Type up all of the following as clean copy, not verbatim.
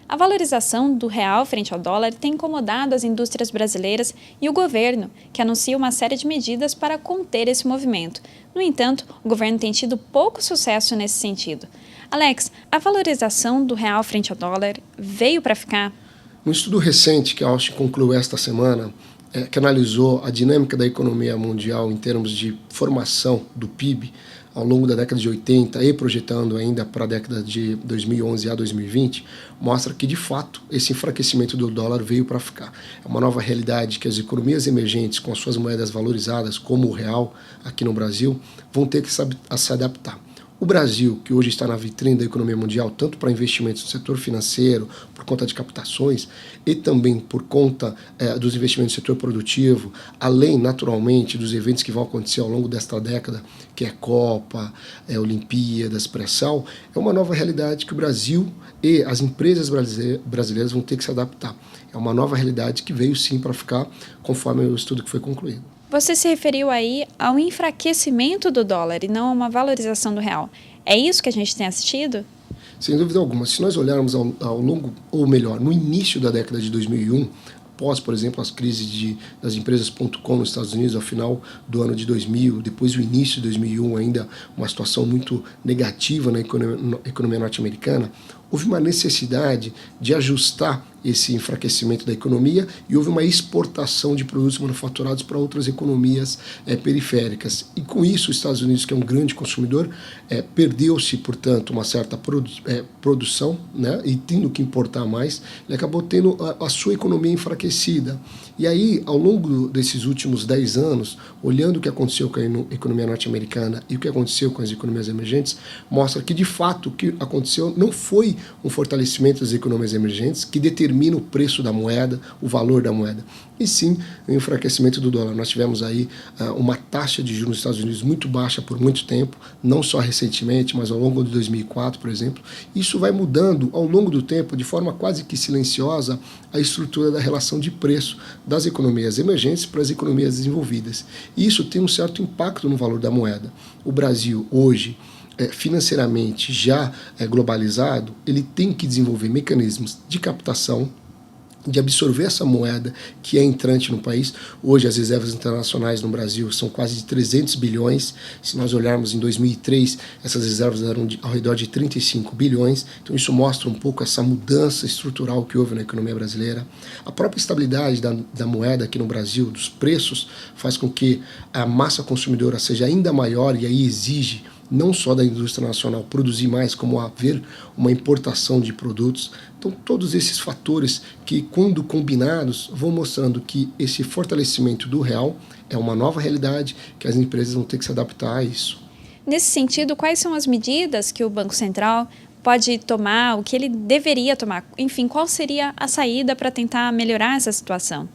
A valorização do real frente ao dólar tem incomodado as indústrias brasileiras e o governo, que anuncia uma série de medidas para conter esse movimento. No entanto, o governo tem tido pouco sucesso nesse sentido. Alex, a valorização do real frente ao dólar veio para ficar? Um estudo recente que a Austin concluiu esta semana, que analisou a dinâmica da economia mundial em termos de formação do PIB ao longo da década de 80 e projetando ainda para a década de 2011 a 2020, mostra que, de fato, esse enfraquecimento do dólar veio para ficar. É uma nova realidade que as economias emergentes, com as suas moedas valorizadas, como o real aqui no Brasil, vão ter que se adaptar. O Brasil, que hoje está na vitrine da economia mundial, tanto para investimentos no setor financeiro, por conta de captações, e também por conta dos investimentos no setor produtivo, além, naturalmente, dos eventos que vão acontecer ao longo desta década, que é Copa, Olimpíadas, pré-sal, é uma nova realidade que o Brasil e as empresas brasileiras vão ter que se adaptar. É uma nova realidade que veio sim para ficar, conforme o estudo que foi concluído. Você se referiu aí ao enfraquecimento do dólar e não a uma valorização do real. É isso que a gente tem assistido? Sem dúvida alguma. Se nós olharmos ao longo, ou melhor, no início da década de 2001, após, por exemplo, as crises das empresas.com nos Estados Unidos, ao final do ano de 2000, depois do início de 2001, ainda uma situação muito negativa na economia norte-americana, houve uma necessidade de ajustar esse enfraquecimento da economia e houve uma exportação de produtos manufaturados para outras economias periféricas. E com isso, os Estados Unidos, que é um grande consumidor, perdeu-se, portanto, uma certa produção, né, e tendo que importar mais, ele acabou tendo a sua economia enfraquecida. E aí, ao longo desses últimos 10 anos, olhando o que aconteceu com a economia norte-americana e o que aconteceu com as economias emergentes, mostra que, de fato, o que aconteceu não foi um fortalecimento das economias emergentes que determina o preço da moeda, o valor da moeda, e sim o enfraquecimento do dólar. Nós tivemos aí uma taxa de juros nos Estados Unidos muito baixa por muito tempo, não só recentemente, mas ao longo de 2004, por exemplo. Isso vai mudando ao longo do tempo, de forma quase que silenciosa, a estrutura da relação de preço das economias emergentes para as economias desenvolvidas. E isso tem um certo impacto no valor da moeda. O Brasil, hoje, financeiramente já globalizado, ele tem que desenvolver mecanismos de captação, de absorver essa moeda que é entrante no país. Hoje as reservas internacionais no Brasil são quase de 300 bilhões. Se nós olharmos em 2003, essas reservas eram ao redor de 35 bilhões. Então isso mostra um pouco essa mudança estrutural que houve na economia brasileira. A própria estabilidade da moeda aqui no Brasil, dos preços, faz com que a massa consumidora seja ainda maior e aí exige não só da indústria nacional produzir mais, como haver uma importação de produtos. Então, todos esses fatores que, quando combinados, vão mostrando que esse fortalecimento do real é uma nova realidade, que as empresas vão ter que se adaptar a isso. Nesse sentido, quais são as medidas que o Banco Central pode tomar, o que ele deveria tomar? Enfim, qual seria a saída para tentar melhorar essa situação?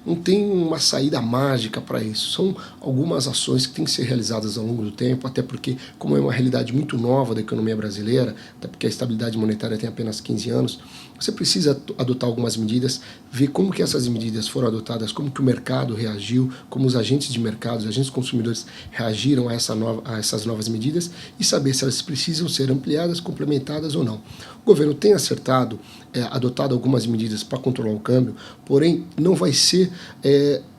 Não tem uma saída mágica para isso. São algumas ações que têm que ser realizadas ao longo do tempo, até porque, como é uma realidade muito nova da economia brasileira, até porque a estabilidade monetária tem apenas 15 anos, você precisa adotar algumas medidas, ver como que essas medidas foram adotadas, como que o mercado reagiu, como os agentes de mercado, os agentes consumidores reagiram a essas novas medidas e saber se elas precisam ser ampliadas, complementadas ou não. O governo tem adotado algumas medidas para controlar o câmbio, porém não vai ser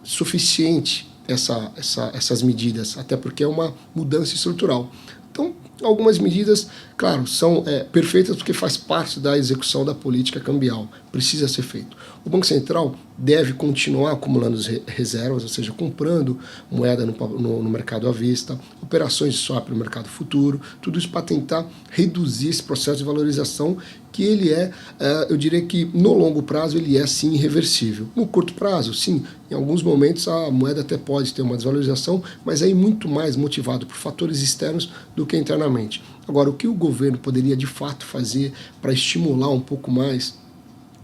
suficiente essas medidas, até porque é uma mudança estrutural. Então, algumas medidas, claro, são perfeitas porque faz parte da execução da política cambial, precisa ser feito. O Banco Central deve continuar acumulando reservas, ou seja, comprando moeda no mercado à vista, operações de swap no mercado futuro, tudo isso para tentar reduzir esse processo de valorização que ele eu diria que no longo prazo ele é sim irreversível. No curto prazo, sim, em alguns momentos a moeda até pode ter uma desvalorização, mas aí muito mais motivado por fatores externos do que internamente. Agora, o que o governo poderia de fato fazer para estimular um pouco mais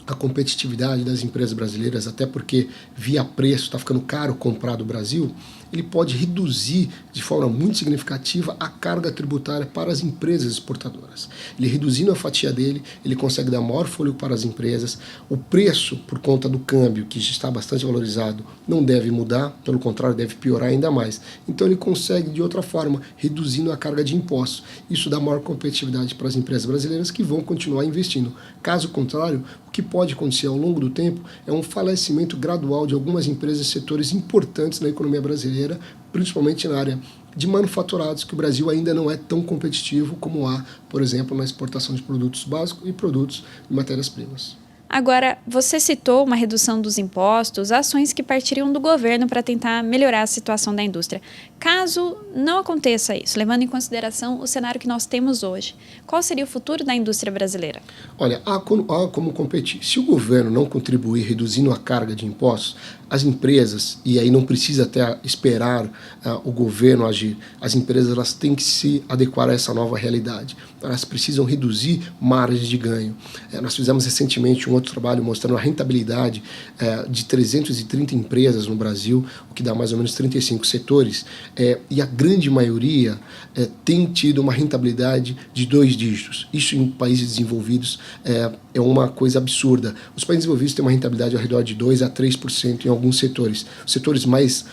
a competitividade das empresas brasileiras, até porque via preço está ficando caro comprar do Brasil, ele pode reduzir de forma muito significativa a carga tributária para as empresas exportadoras. Ele reduzindo a fatia dele, ele consegue dar maior fôlego para as empresas. O preço, por conta do câmbio, que já está bastante valorizado, não deve mudar, pelo contrário, deve piorar ainda mais. Então ele consegue, de outra forma, reduzindo a carga de impostos. Isso dá maior competitividade para as empresas brasileiras que vão continuar investindo. Caso contrário, o que pode acontecer ao longo do tempo é um falecimento gradual de algumas empresas e setores importantes na economia brasileira, principalmente na área de manufaturados, que o Brasil ainda não é tão competitivo como há, por exemplo, na exportação de produtos básicos e produtos de matérias-primas. Agora, você citou uma redução dos impostos, ações que partiriam do governo para tentar melhorar a situação da indústria. Caso não aconteça isso, levando em consideração o cenário que nós temos hoje, qual seria o futuro da indústria brasileira? Olha, há como competir. Se o governo não contribuir reduzindo a carga de impostos, as empresas, e aí não precisa até esperar o governo agir, as empresas elas têm que se adequar a essa nova realidade. Elas precisam reduzir margens de ganho. Nós fizemos recentemente um outro trabalho mostrando a rentabilidade de 330 empresas no Brasil, o que dá mais ou menos 35 setores, e a grande maioria tem tido uma rentabilidade de 2 dígitos. Isso em países desenvolvidos é uma coisa absurda. Os países desenvolvidos têm uma rentabilidade ao redor de 2 a 3% em alguns setores. Os setores mais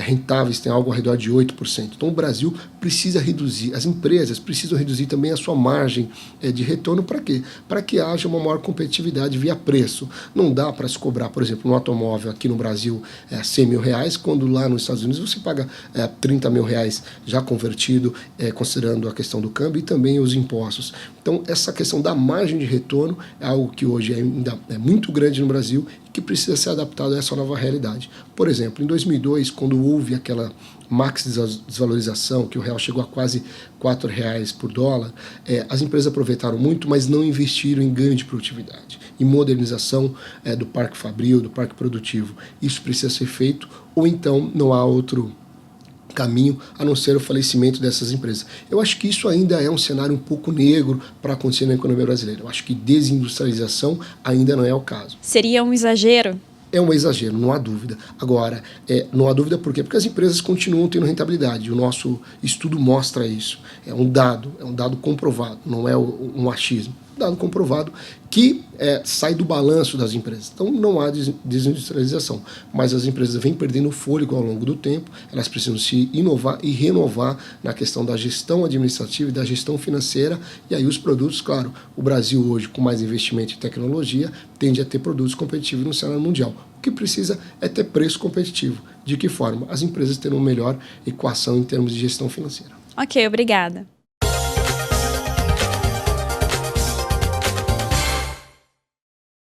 rentáveis têm algo ao redor de 8%. Então o Brasil precisa reduzir, as empresas precisam reduzir também a sua margem de retorno. Para quê? Para que haja uma maior competitividade via preço. Não dá para se cobrar, por exemplo, um automóvel aqui no Brasil R$100 mil, quando lá nos Estados Unidos você paga R$30 mil já convertido, considerando a questão do câmbio e também os impostos. Então essa questão da margem de retorno é algo que hoje ainda é muito grande no Brasil e que precisa ser adaptado a essa nova realidade. Por exemplo, em 2002, quando houve aquela max desvalorização, que o real chegou a quase R$4 por dólar, as empresas aproveitaram muito, mas não investiram em ganho de produtividade, em modernização do parque fabril, do parque produtivo. Isso precisa ser feito, ou então não há outro caminho a não ser o falecimento dessas empresas. Eu acho que isso ainda é um cenário um pouco negro para acontecer na economia brasileira. Eu acho que desindustrialização ainda não é o caso. Seria um exagero? É um exagero, não há dúvida. Agora, não há dúvida por quê? Porque as empresas continuam tendo rentabilidade. O nosso estudo mostra isso. É um dado comprovado, não é um achismo. Dado comprovado que sai do balanço das empresas. Então não há desindustrialização, mas as empresas vêm perdendo fôlego ao longo do tempo, elas precisam se inovar e renovar na questão da gestão administrativa e da gestão financeira, e aí os produtos, claro, o Brasil hoje com mais investimento em tecnologia tende a ter produtos competitivos no cenário mundial. O que precisa é ter preço competitivo. De que forma? As empresas terão uma melhor equação em termos de gestão financeira. Ok, obrigada.